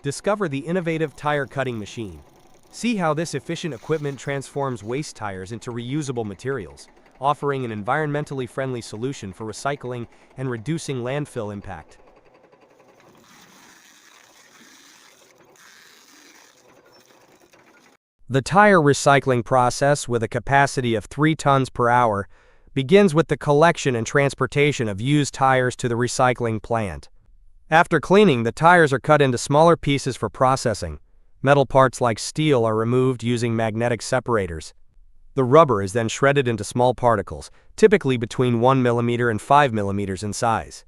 Discover the innovative tire cutting machine. See how this efficient equipment transforms waste tires into reusable materials, offering an environmentally friendly solution for recycling and reducing landfill impact. The tire recycling process, with a capacity of 3 tons per hour, begins with the collection and transportation of used tires to the recycling plant. After cleaning, the tires are cut into smaller pieces for processing. Metal parts like steel are removed using magnetic separators. The rubber is then shredded into small particles, typically between 1 mm and 5 mm in size.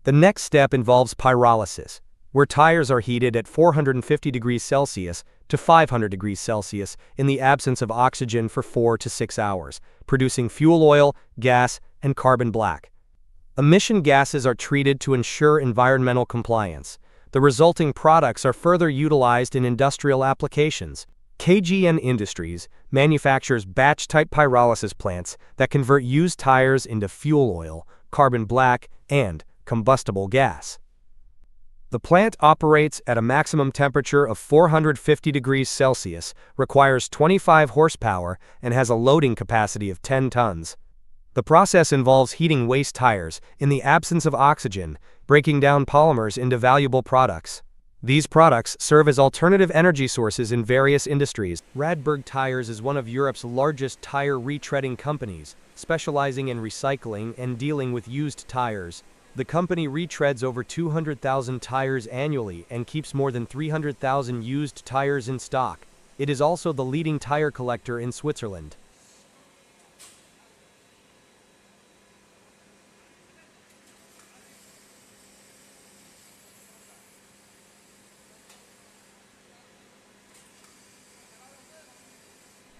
The next step involves pyrolysis, where tires are heated at 450 degrees Celsius to 500 degrees Celsius in the absence of oxygen for 4 to 6 hours, producing fuel oil, gas, and carbon black. Emission gases are treated to ensure environmental compliance. The resulting products are further utilized in industrial applications. KGN Industries manufactures batch-type pyrolysis plants that convert used tires into fuel oil, carbon black, and combustible gas. The plant operates at a maximum temperature of 450 degrees Celsius, requires 25 horsepower, and has a loading capacity of 10 tons. The process involves heating waste tires in the absence of oxygen, breaking down polymers into valuable products. These products serve as alternative energy sources in various industries. Radberg Tires is one of Europe's largest tire retreading companies, specializing in recycling and dealing with used tires. The company retreads over 200,000 tires annually and keeps more than 300,000 used tires in stock. It is also the leading tire collector in Switzerland.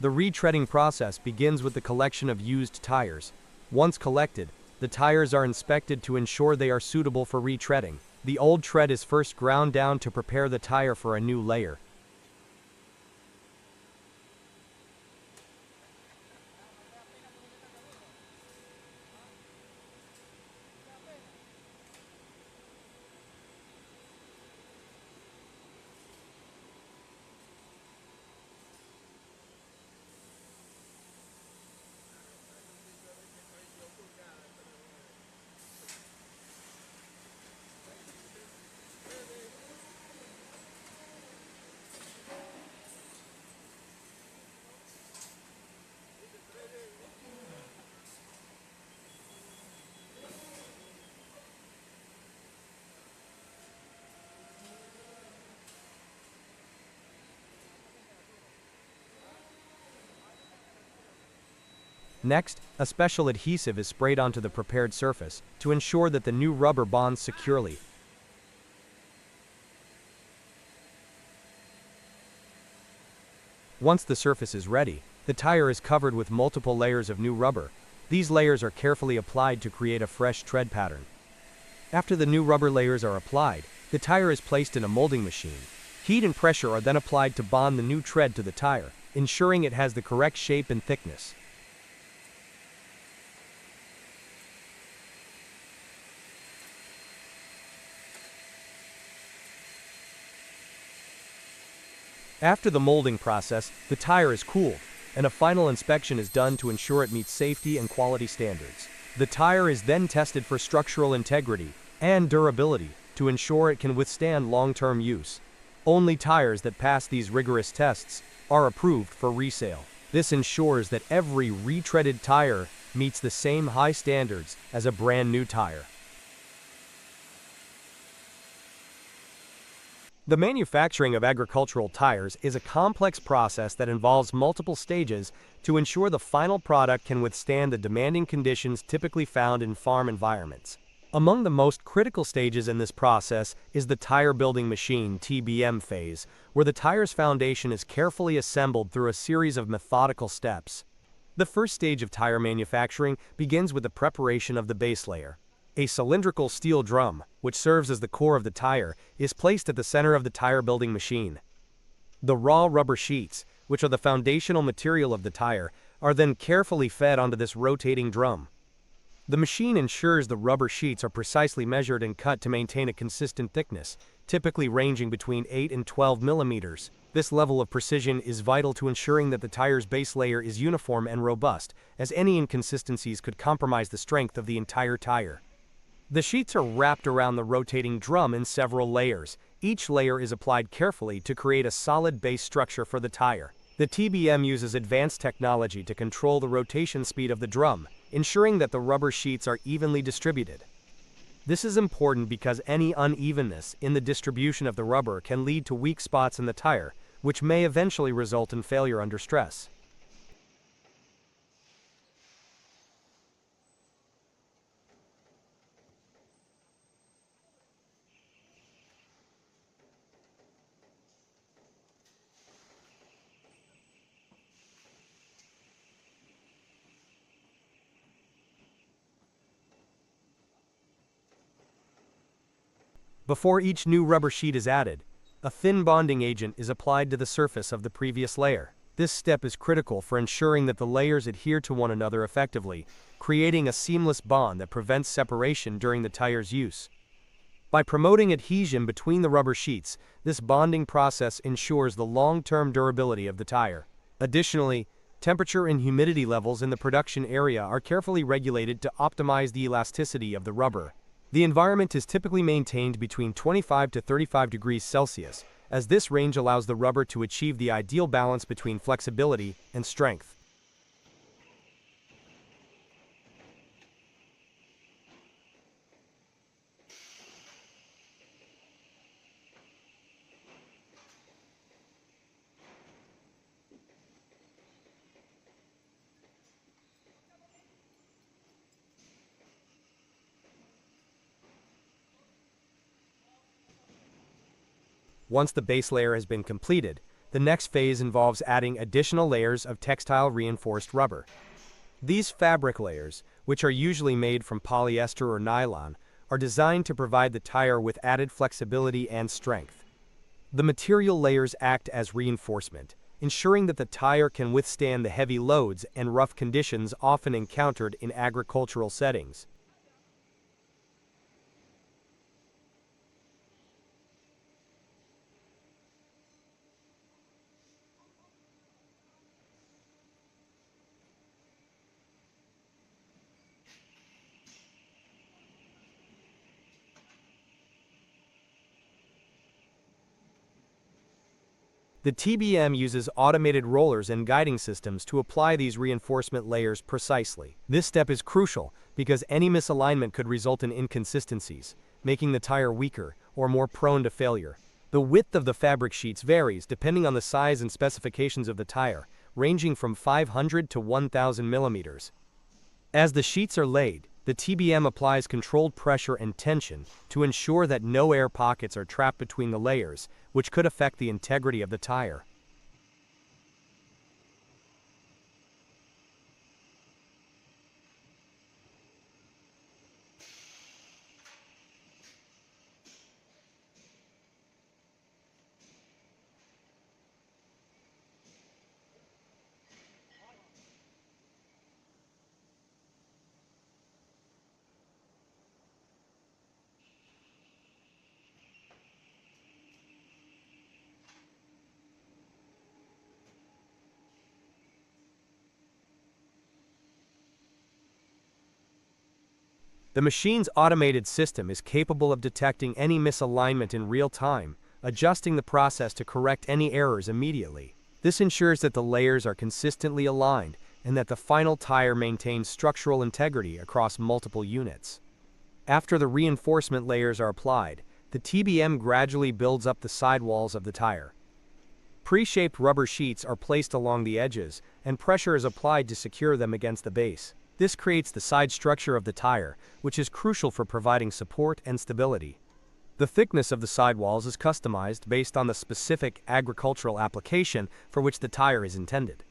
The retreading process begins with the collection of used tires. Once collected, the tires are inspected to ensure they are suitable for retreading. The old tread is first ground down to prepare the tire for a new layer. Next, a special adhesive is sprayed onto the prepared surface to ensure that the new rubber bonds securely. Once the surface is ready, the tire is covered with multiple layers of new rubber. These layers are carefully applied to create a fresh tread pattern. After the new rubber layers are applied, the tire is placed in a molding machine. Heat and pressure are then applied to bond the new tread to the tire, ensuring it has the correct shape and thickness. After the molding process, the tire is cooled, and a final inspection is done to ensure it meets safety and quality standards. The tire is then tested for structural integrity and durability to ensure it can withstand long-term use. Only tires that pass these rigorous tests are approved for resale. This ensures that every retreaded tire meets the same high standards as a brand new tire. The manufacturing of agricultural tires is a complex process that involves multiple stages to ensure the final product can withstand the demanding conditions typically found in farm environments. Among the most critical stages in this process is the tire building machine (TBM) phase, where the tire's foundation is carefully assembled through a series of methodical steps. The first stage of tire manufacturing begins with the preparation of the base layer. A cylindrical steel drum, which serves as the core of the tire, is placed at the center of the tire building machine. The raw rubber sheets, which are the foundational material of the tire, are then carefully fed onto this rotating drum. The machine ensures the rubber sheets are precisely measured and cut to maintain a consistent thickness. typically ranging between 8 and 12 millimeters. This level of precision is vital to ensuring that the tire's base layer is uniform and robust, as any inconsistencies could compromise the strength of the entire tire. The sheets are wrapped around the rotating drum in several layers. Each layer is applied carefully to create a solid base structure for the tire. The TBM uses advanced technology to control the rotation speed of the drum, ensuring that the rubber sheets are evenly distributed. This is important because any unevenness in the distribution of the rubber can lead to weak spots in the tire, which may eventually result in failure under stress. Before each new rubber sheet is added, a thin bonding agent is applied to the surface of the previous layer. This step is critical for ensuring that the layers adhere to one another effectively, creating a seamless bond that prevents separation during the tire's use. By promoting adhesion between the rubber sheets, this bonding process ensures the long-term durability of the tire. Additionally, temperature and humidity levels in the production area are carefully regulated to optimize the elasticity of the rubber. The environment is typically maintained between 25 to 35 degrees Celsius, as this range allows the rubber to achieve the ideal balance between flexibility and strength. Once the base layer has been completed, the next phase involves adding additional layers of textile reinforced rubber. These fabric layers, which are usually made from polyester or nylon, are designed to provide the tire with added flexibility and strength. The material layers act as reinforcement, ensuring that the tire can withstand the heavy loads and rough conditions often encountered in agricultural settings. The TBM uses automated rollers and guiding systems to apply these reinforcement layers precisely. This step is crucial because any misalignment could result in inconsistencies, making the tire weaker or more prone to failure. The width of the fabric sheets varies depending on the size and specifications of the tire, ranging from 500 to 1,000 millimeters. As the sheets are laid, the TBM applies controlled pressure and tension to ensure that no air pockets are trapped between the layers, which could affect the integrity of the tire. The machine's automated system is capable of detecting any misalignment in real time, adjusting the process to correct any errors immediately. This ensures that the layers are consistently aligned and that the final tire maintains structural integrity across multiple units. After the reinforcement layers are applied, the TBM gradually builds up the sidewalls of the tire. Pre-shaped rubber sheets are placed along the edges, and pressure is applied to secure them against the base. This creates the side structure of the tire, which is crucial for providing support and stability. The thickness of the sidewalls is customized based on the specific agricultural application for which the tire is intended.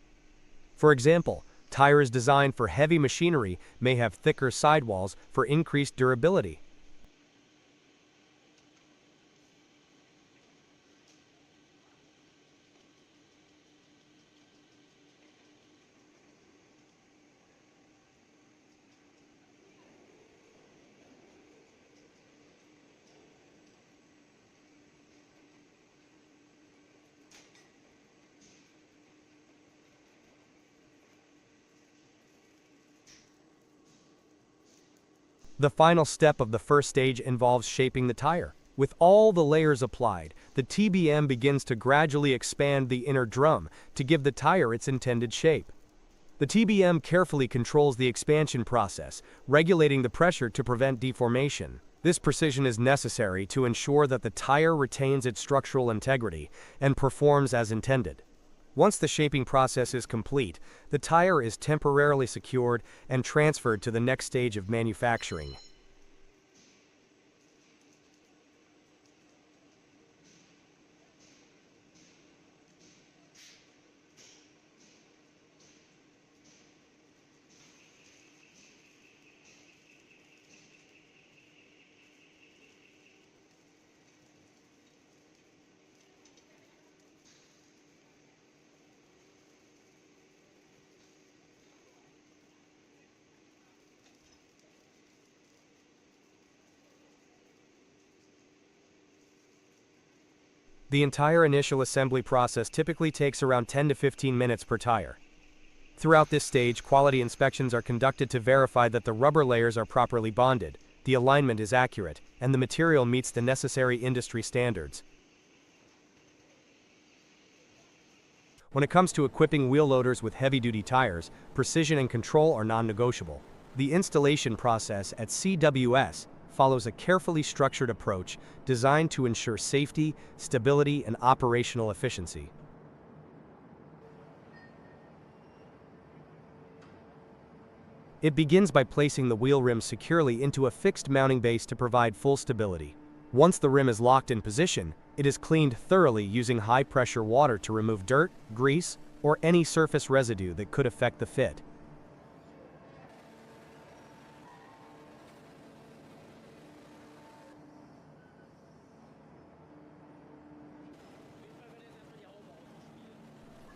For example, tires designed for heavy machinery may have thicker sidewalls for increased durability. The final step of the first stage involves shaping the tire. With all the layers applied, the TBM begins to gradually expand the inner drum to give the tire its intended shape. The TBM carefully controls the expansion process, regulating the pressure to prevent deformation. This precision is necessary to ensure that the tire retains its structural integrity and performs as intended. Once the shaping process is complete, the tire is temporarily secured and transferred to the next stage of manufacturing. The entire initial assembly process typically takes around 10 to 15 minutes per tire. Throughout this stage, quality inspections are conducted to verify that the rubber layers are properly bonded, the alignment is accurate, and the material meets the necessary industry standards. When it comes to equipping wheel loaders with heavy-duty tires, precision and control are non-negotiable. The installation process at CWS follows a carefully structured approach designed to ensure safety, stability, and operational efficiency. It begins by placing the wheel rim securely into a fixed mounting base to provide full stability. Once the rim is locked in position, it is cleaned thoroughly using high-pressure water to remove dirt, grease, or any surface residue that could affect the fit.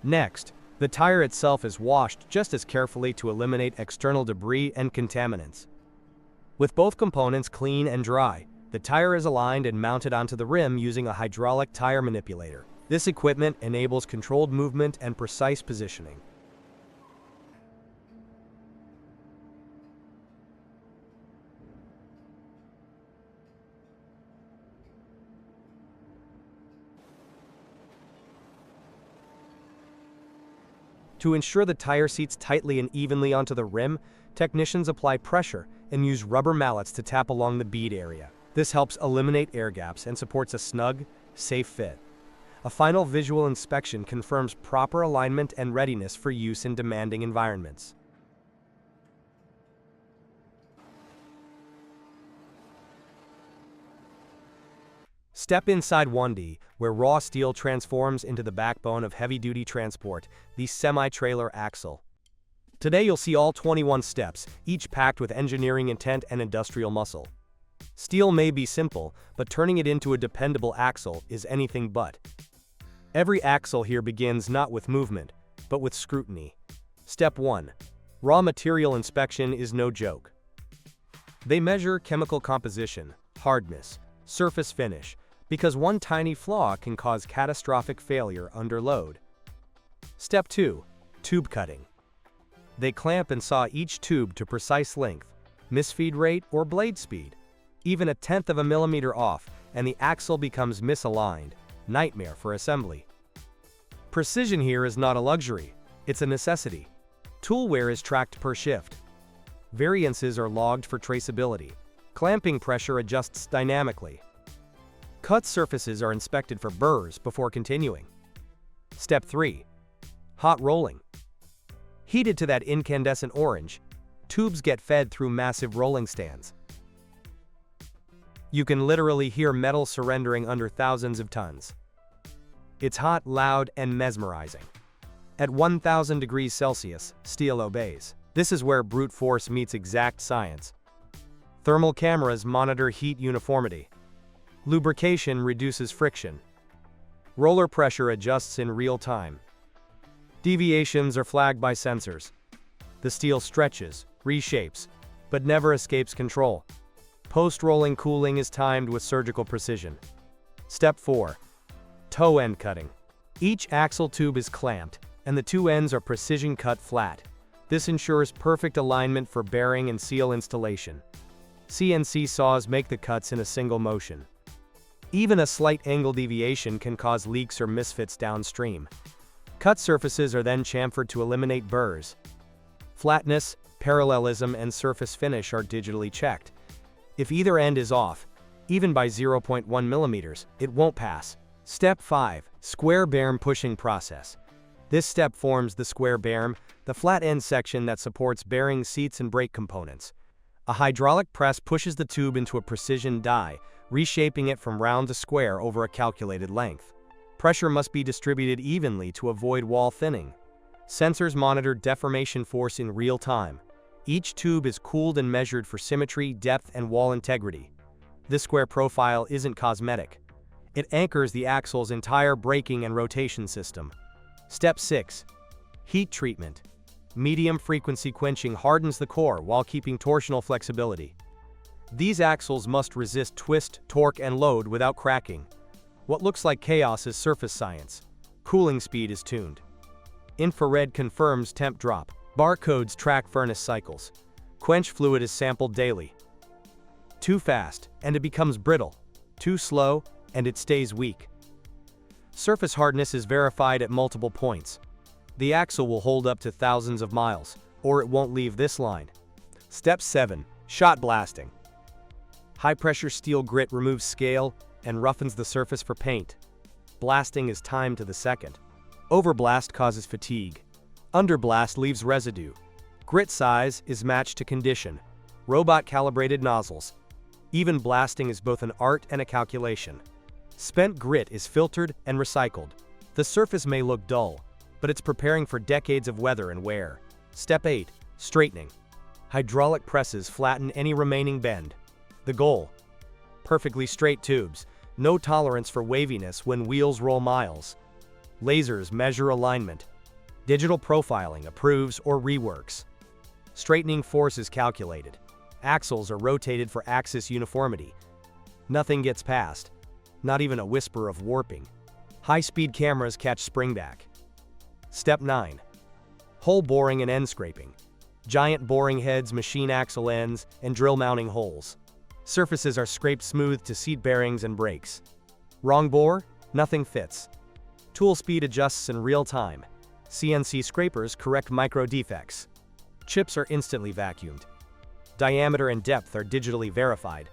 Next, the tire itself is washed just as carefully to eliminate external debris and contaminants. With both components clean and dry, the tire is aligned and mounted onto the rim using a hydraulic tire manipulator. This equipment enables controlled movement and precise positioning. To ensure the tire seats tightly and evenly onto the rim, technicians apply pressure and use rubber mallets to tap along the bead area. This helps eliminate air gaps and supports a snug, safe fit. A final visual inspection confirms proper alignment and readiness for use in demanding environments. Step inside 1D, where raw steel transforms into the backbone of heavy-duty transport, the semi-trailer axle. Today you'll see all 21 steps, each packed with engineering intent and industrial muscle. Steel may be simple, but turning it into a dependable axle is anything but. Every axle here begins not with movement, but with scrutiny. Step 1. Raw material inspection is no joke. They measure chemical composition, hardness, surface finish, because one tiny flaw can cause catastrophic failure under load. Step 2. Tube cutting. They clamp and saw each tube to precise length, misfeed rate, or blade speed. Even a tenth of a millimeter off, and the axle becomes misaligned. Nightmare for assembly. Precision here is not a luxury, it's a necessity. Tool wear is tracked per shift. Variances are logged for traceability. Clamping pressure adjusts dynamically. Cut surfaces are inspected for burrs before continuing. Step 3. Hot rolling. Heated to that incandescent orange, tubes get fed through massive rolling stands. You can literally hear metal surrendering under thousands of tons. It's hot, loud, and mesmerizing. At 1000 degrees Celsius, steel obeys. This is where brute force meets exact science. Thermal cameras monitor heat uniformity. Lubrication reduces friction. Roller pressure adjusts in real time. Deviations are flagged by sensors. The steel stretches, reshapes, but never escapes control. Post-rolling cooling is timed with surgical precision. Step 4. Toe end cutting. Each axle tube is clamped, and the two ends are precision cut flat. This ensures perfect alignment for bearing and seal installation. CNC saws make the cuts in a single motion. Even a slight angle deviation can cause leaks or misfits downstream. Cut surfaces are then chamfered to eliminate burrs. Flatness, parallelism, and surface finish are digitally checked. If either end is off, even by 0.1 millimeters, it won't pass. Step 5. Square bearing pushing process. This step forms the square bearing, the flat end section that supports bearing seats and brake components. A hydraulic press pushes the tube into a precision die, reshaping it from round to square over a calculated length. Pressure must be distributed evenly to avoid wall thinning. Sensors monitor deformation force in real time. Each tube is cooled and measured for symmetry, depth, and wall integrity. This square profile isn't cosmetic. It anchors the axle's entire braking and rotation system. Step 6. Heat treatment. Medium frequency quenching hardens the core while keeping torsional flexibility. These axles must resist twist, torque, and load without cracking. What looks like chaos is surface science. Cooling speed is tuned. Infrared confirms temp drop. Barcodes track furnace cycles. Quench fluid is sampled daily. Too fast, and it becomes brittle. Too slow, and it stays weak. Surface hardness is verified at multiple points. The axle will hold up to thousands of miles, or it won't leave this line. Step 7. Shot blasting. High-pressure steel grit removes scale and roughens the surface for paint. Blasting is timed to the second. Overblast causes fatigue. Underblast leaves residue. Grit size is matched to condition. Robot-calibrated nozzles. Even blasting is both an art and a calculation. Spent grit is filtered and recycled. The surface may look dull, but it's preparing for decades of weather and wear. Step 8. Straightening. Hydraulic presses flatten any remaining bend. The goal: perfectly straight tubes, no tolerance for waviness when wheels roll miles. Lasers measure alignment. Digital profiling approves or reworks. Straightening force is calculated. Axles are rotated for axis uniformity. Nothing gets past, not even a whisper of warping. High-speed cameras catch springback. Step 9. Hole boring and end scraping. Giant boring heads machine axle ends and drill mounting holes. Surfaces are scraped smooth to seat bearings and brakes. Wrong bore? Nothing fits. Tool speed adjusts in real time. CNC scrapers correct micro defects. Chips are instantly vacuumed. Diameter and depth are digitally verified.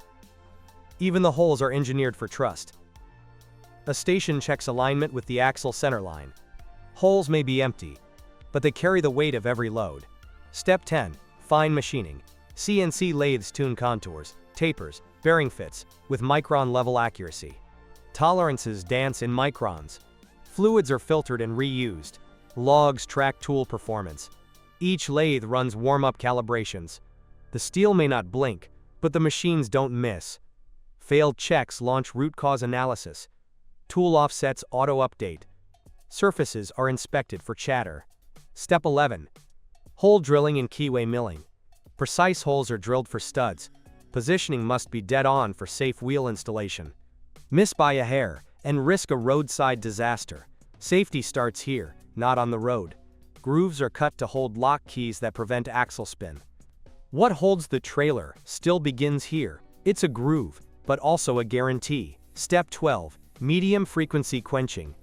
Even the holes are engineered for trust. A station checks alignment with the axle center line. Holes may be empty, but they carry the weight of every load. Step 10. Fine machining. CNC lathes tune contours, tapers, bearing fits, with micron-level accuracy. Tolerances dance in microns. Fluids are filtered and reused. Logs track tool performance. Each lathe runs warm-up calibrations. The steel may not blink, but the machines don't miss. Failed checks launch root cause analysis. Tool offsets auto-update. Surfaces are inspected for chatter. Step 11. Hole drilling and keyway milling. Precise holes are drilled for studs. Positioning must be dead on for safe wheel installation. Miss by a hair and risk a roadside disaster. Safety starts here, not on the road. Grooves are cut to hold lock keys that prevent axle spin. What holds the trailer still begins here. It's a groove, but also a guarantee. Step 12. Medium frequency quenching.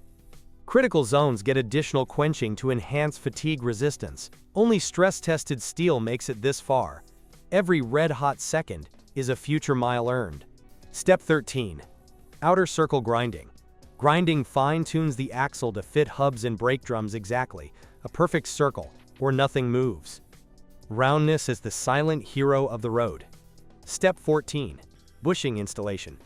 Critical zones get additional quenching to enhance fatigue resistance. Only stress-tested steel makes it this far. Every red-hot second is a future mile earned. Step 13. Outer circle grinding. Grinding fine-tunes the axle to fit hubs and brake drums exactly, a perfect circle, or nothing moves. Roundness is the silent hero of the road. Step 14. Bushing installation.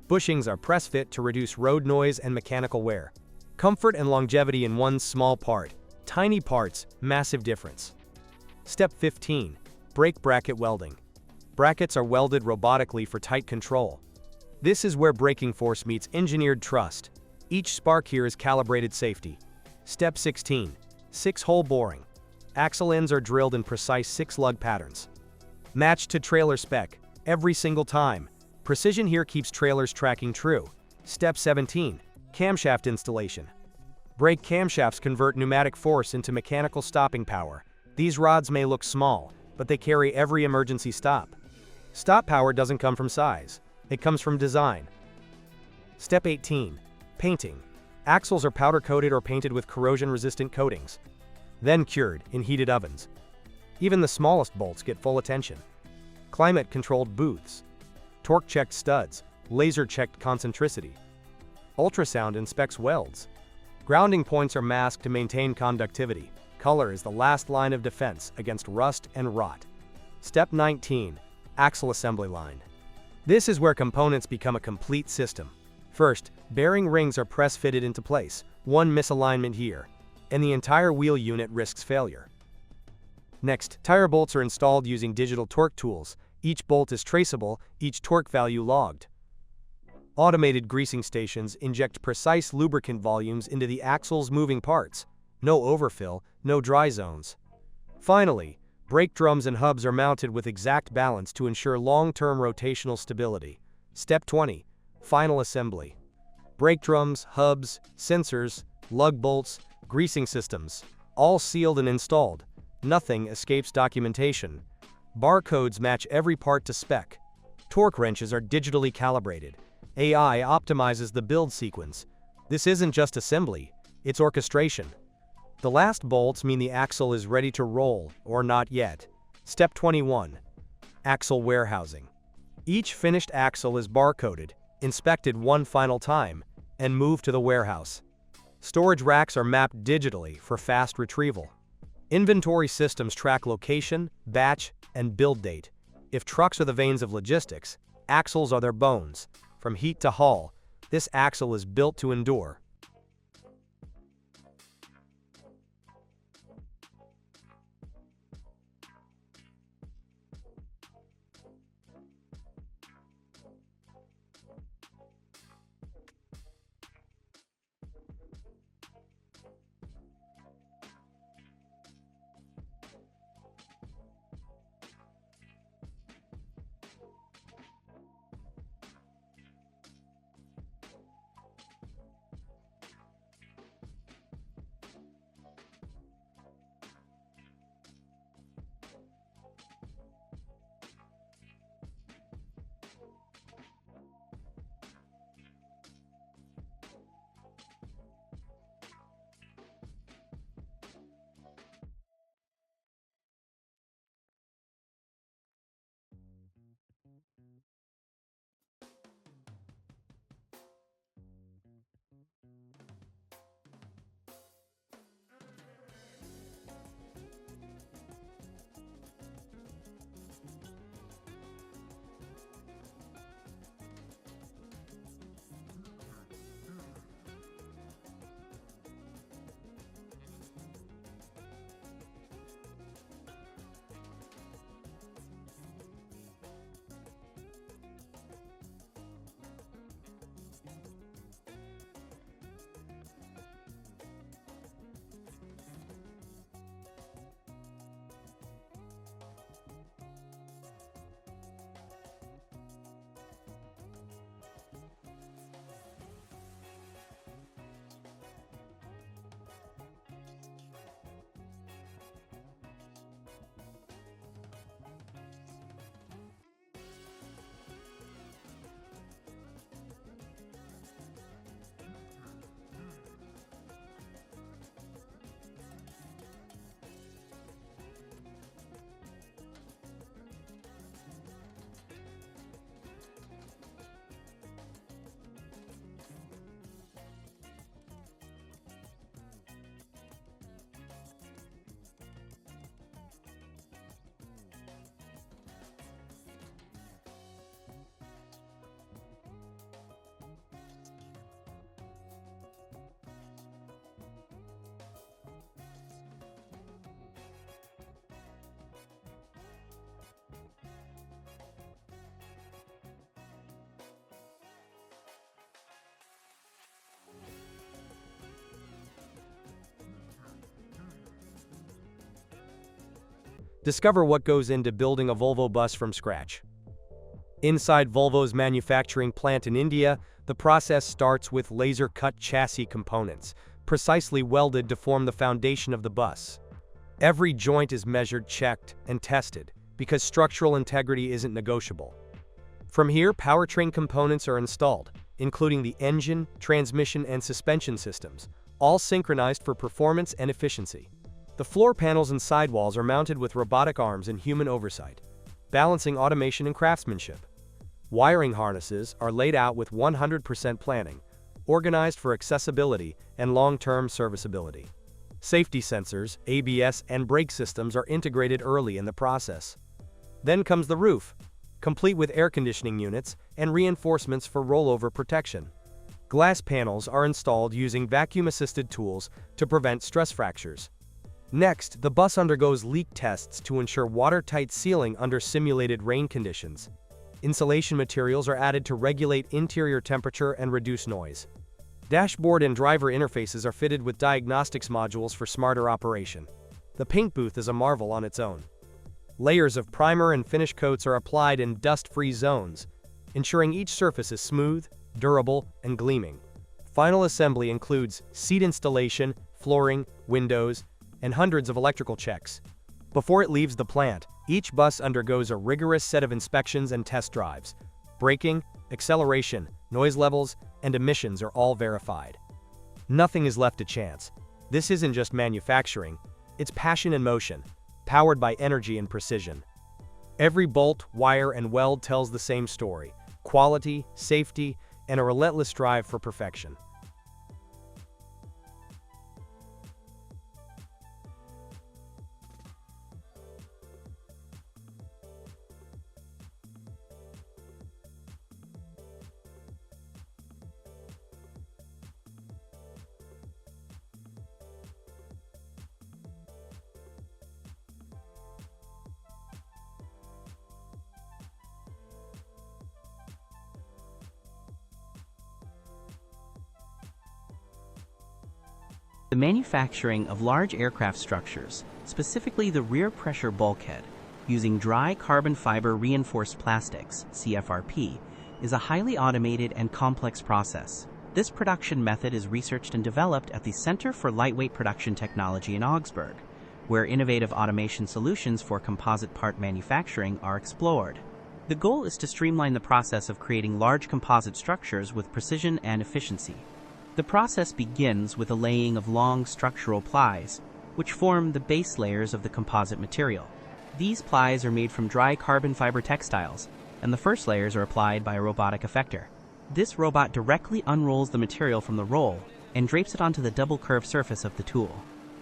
Bushings are press-fit to reduce road noise and mechanical wear. Comfort and longevity in one small part. Tiny parts, massive difference. Step 15. Brake bracket welding. Brackets are welded robotically for tight control. This is where braking force meets engineered trust. Each spark here is calibrated safety. Step 16. 6-hole boring. Axle ends are drilled in precise 6-lug patterns. Matched to trailer spec, every single time. Precision here keeps trailers tracking true. Step 17. Camshaft installation. Brake camshafts convert pneumatic force into mechanical stopping power. These rods may look small, but they carry every emergency stop. Stop power doesn't come from size. It comes from design. Step 18. Painting. Axles are powder-coated or painted with corrosion-resistant coatings, then cured in heated ovens. Even the smallest bolts get full attention. Climate-controlled booths. Torque-checked studs. Laser-checked concentricity. Ultrasound inspects welds. Grounding points are masked to maintain conductivity. Color is the last line of defense against rust and rot. Step 19. Axle assembly line. This is where components become a complete system. First, bearing rings are press-fitted into place, one misalignment here, and the entire wheel unit risks failure. Next, tire bolts are installed using digital torque tools. Each bolt is traceable, each torque value logged. Automated greasing stations inject precise lubricant volumes into the axle's moving parts. No overfill, no dry zones. Finally, brake drums and hubs are mounted with exact balance to ensure long-term rotational stability. Step 20. Final assembly. Brake drums, hubs, sensors, lug bolts, greasing systems, all sealed and installed. Nothing escapes documentation. Barcodes match every part to spec. Torque wrenches are digitally calibrated. AI optimizes the build sequence. This isn't just assembly, it's orchestration. The last bolts mean the axle is ready to roll, or not yet. Step 21. Axle warehousing. Each finished axle is barcoded, inspected one final time, and moved to the warehouse. Storage racks are mapped digitally for fast retrieval. Inventory systems track location, batch, and build date. If trucks are the veins of logistics, axles are their bones. From heat to haul, this axle is built to endure. Discover what goes into building a Volvo bus from scratch. Inside Volvo's manufacturing plant in India, the process starts with laser-cut chassis components, precisely welded to form the foundation of the bus. Every joint is measured, checked, and tested. because structural integrity isn't negotiable. From here, powertrain components are installed, including the engine, transmission, and suspension systems, all synchronized for performance and efficiency. The floor panels and sidewalls are mounted with robotic arms and human oversight, balancing automation and craftsmanship. Wiring harnesses are laid out with 100% planning, organized for accessibility and long-term serviceability. Safety sensors, ABS, and brake systems are integrated early in the process. Then comes the roof, complete with air conditioning units and reinforcements for rollover protection. Glass panels are installed using vacuum-assisted tools to prevent stress fractures. Next, the bus undergoes leak tests to ensure watertight sealing under simulated rain conditions. Insulation materials are added to regulate interior temperature and reduce noise. Dashboard and driver interfaces are fitted with diagnostics modules for smarter operation. The paint booth is a marvel on its own. Layers of primer and finish coats are applied in dust-free zones, ensuring each surface is smooth, durable, and gleaming. Final assembly includes seat installation, flooring, windows, and hundreds of electrical checks. Before it leaves the plant, each bus undergoes a rigorous set of inspections and test drives. Braking, acceleration, noise levels, and emissions are all verified. Nothing is left to chance. This isn't just manufacturing, it's passion in motion, powered by energy and precision. Every bolt, wire, and weld tells the same story: quality, safety, and a relentless drive for perfection. The manufacturing of large aircraft structures, specifically the rear pressure bulkhead, using dry carbon fiber reinforced plastics, CFRP, is a highly automated and complex process. This production method is researched and developed at the Center for Lightweight Production Technology in Augsburg, where innovative automation solutions for composite part manufacturing are explored. The goal is to streamline the process of creating large composite structures with precision and efficiency. The process begins with a laying of long structural plies, which form the base layers of the composite material. These plies are made from dry carbon fiber textiles, and the first layers are applied by a robotic effector. This robot directly unrolls the material from the roll and drapes it onto the double curved surface of the tool.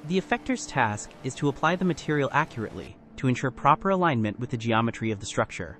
The effector's task is to apply the material accurately to ensure proper alignment with the geometry of the structure.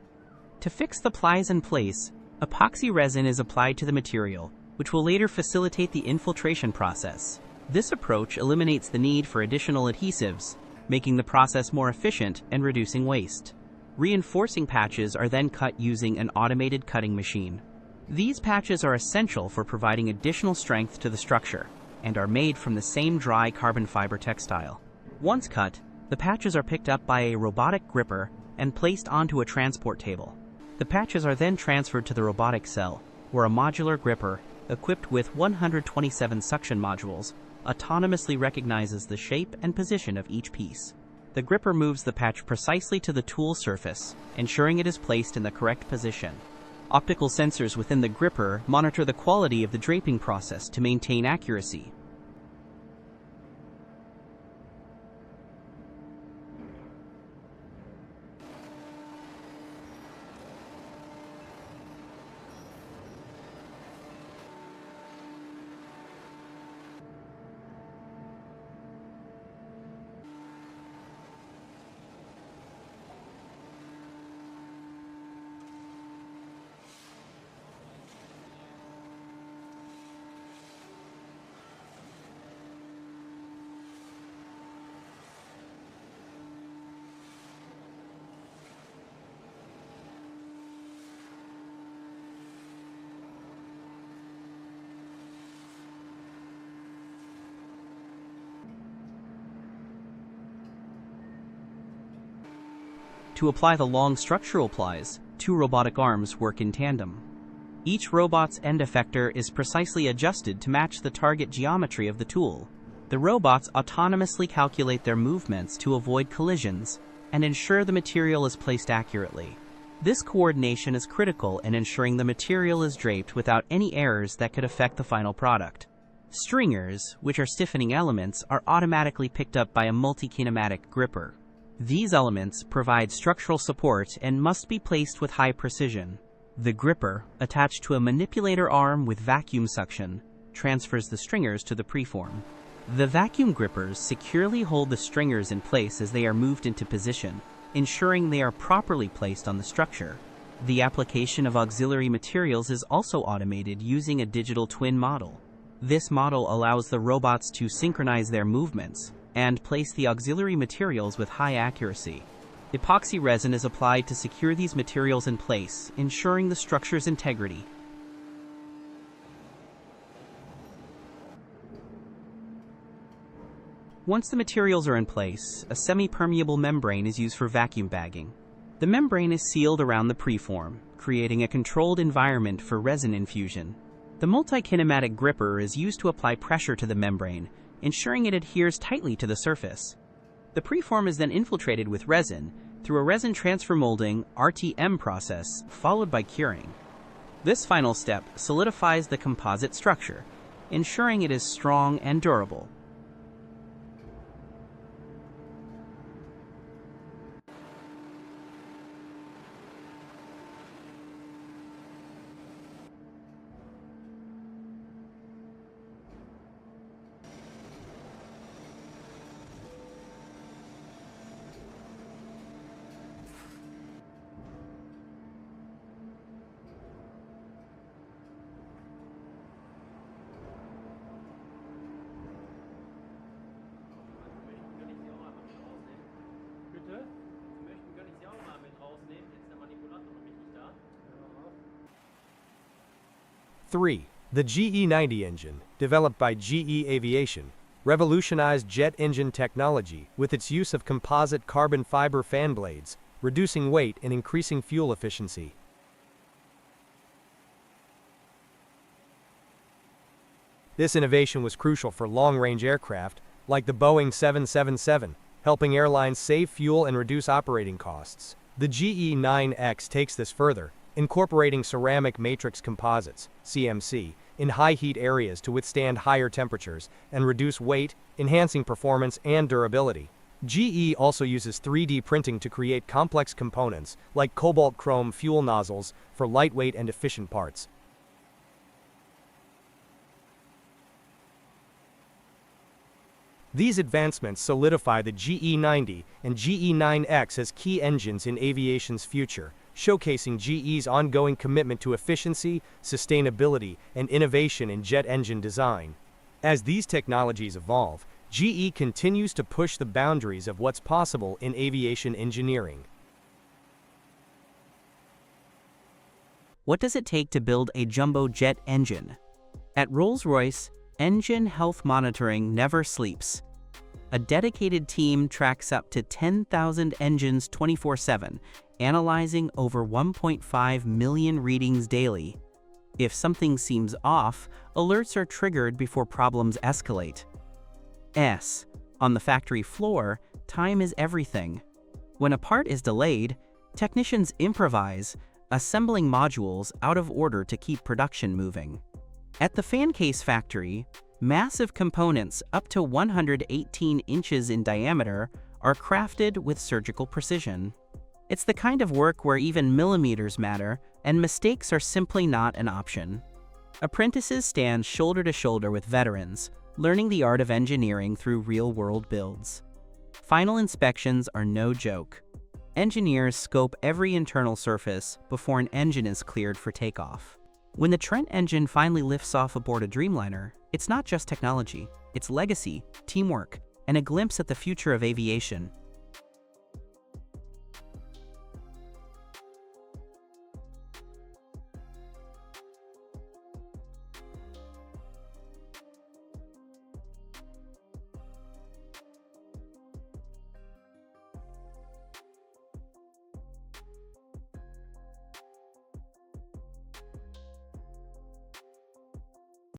To fix the plies in place, epoxy resin is applied to the material, which will later facilitate the infiltration process. This approach eliminates the need for additional adhesives, making the process more efficient and reducing waste. Reinforcing patches are then cut using an automated cutting machine. These patches are essential for providing additional strength to the structure and are made from the same dry carbon fiber textile. Once cut, the patches are picked up by a robotic gripper and placed onto a transport table. The patches are then transferred to the robotic cell, where a modular gripper, equipped with 127 suction modules, autonomously recognizes the shape and position of each piece. The gripper moves the patch precisely to the tool surface, ensuring it is placed in the correct position. Optical sensors within the gripper monitor the quality of the draping process to maintain accuracy. To apply the long structural plies, two robotic arms work in tandem. Each robot's end effector is precisely adjusted to match the target geometry of the tool. The robots autonomously calculate their movements to avoid collisions, and ensure the material is placed accurately. This coordination is critical in ensuring the material is draped without any errors that could affect the final product. Stringers, which are stiffening elements, are automatically picked up by a multi-kinematic gripper. These elements provide structural support and must be placed with high precision. The gripper, attached to a manipulator arm with vacuum suction, transfers the stringers to the preform. The vacuum grippers securely hold the stringers in place as they are moved into position, ensuring they are properly placed on the structure. The application of auxiliary materials is also automated using a digital twin model. This model allows the robots to synchronize their movements and place the auxiliary materials with high accuracy. Epoxy resin is applied to secure these materials in place, ensuring the structure's integrity. Once the materials are in place, a semi-permeable membrane is used for vacuum bagging. The membrane is sealed around the preform, creating a controlled environment for resin infusion. The multi-kinematic gripper is used to apply pressure to the membrane, ensuring it adheres tightly to the surface. The preform is then infiltrated with resin through a resin transfer molding (RTM) process, followed by curing. This final step solidifies the composite structure, ensuring it is strong and durable. Bitte? Sie möchten, kann ich Sie auch mal mit rausnehmen? Jetzt der Manipulator nämlich nicht da. 3. The GE90 engine, developed by GE Aviation, revolutionized jet engine technology with its use of composite carbon fiber fan blades, reducing weight and increasing fuel efficiency. This innovation was crucial for long-range aircraft, like the Boeing 777, helping airlines save fuel and reduce operating costs. The GE9X takes this further, incorporating ceramic matrix composites, CMC, in high-heat areas to withstand higher temperatures and reduce weight, enhancing performance and durability. GE also uses 3D printing to create complex components, like cobalt chrome fuel nozzles, for lightweight and efficient parts. These advancements solidify the GE90 and GE9X as key engines in aviation's future, showcasing GE's ongoing commitment to efficiency, sustainability, and innovation in jet engine design. As these technologies evolve, GE continues to push the boundaries of what's possible in aviation engineering. What does it take to build a jumbo jet engine? At Rolls-Royce, engine health monitoring never sleeps. A dedicated team tracks up to 10,000 engines 24/7, analyzing over 1.5 million readings daily. If something seems off, alerts are triggered before problems escalate. On the factory floor, time is everything. When a part is delayed, technicians improvise, assembling modules out of order to keep production moving. At the fan case factory, massive components up to 118 inches in diameter are crafted with surgical precision. It's the kind of work where even millimeters matter, and mistakes are simply not an option. Apprentices stand shoulder to shoulder with veterans, learning the art of engineering through real-world builds. Final inspections are no joke. Engineers scope every internal surface before an engine is cleared for takeoff. When the Trent engine finally lifts off aboard a Dreamliner, it's not just technology, it's legacy, teamwork, and a glimpse at the future of aviation.